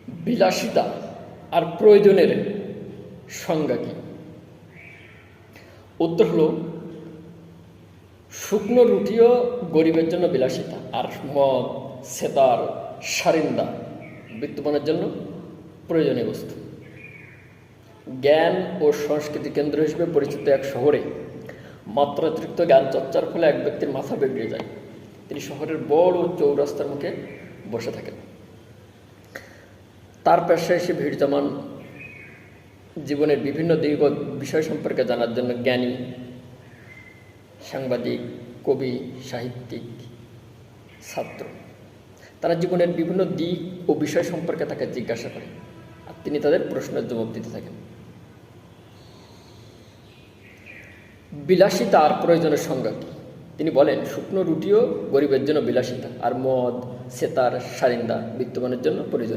বিলাসিতা আর প্রয়োজনের সংজ্ঞা কি? উত্তর হলো, শুকনো রুটিও গরিবের জন্য বিলাসিতা, আর মদ, সেতার, সারিন্দা বিত্তবানের জন্য প্রয়োজনীয় বস্তু। জ্ঞান ও সংস্কৃতি কেন্দ্র হিসেবে পরিচিত এক শহরে মাত্রাতিরিক্ত জ্ঞান চর্চার ফলে এক ব্যক্তির মাথা বিগড়ে যায়। তিনি শহরের বড় চৌরাস্তার মুখে বসে থাকেন। তার পেশায় এসে ভিড় জমান জীবনের বিভিন্ন দিক ও বিষয় সম্পর্কে জানার জন্য জ্ঞানী, সাংবাদিক, কবি, সাহিত্যিক, ছাত্র। তারা জীবনের বিভিন্ন দিক ও বিষয় সম্পর্কে তাকে জিজ্ঞাসা করে, আর তিনি তাদের প্রশ্নের জবাব দিতে থাকেন। বিলাসিতা আর প্রয়োজনের সংজ্ঞা কি? তিনি বলেন, শুকনো রুটিও গরিবের জন্য বিলাসিতা, আর মদ, সেতার, সারিন্দা বিত্তবানের জন্য প্রয়োজনীয়।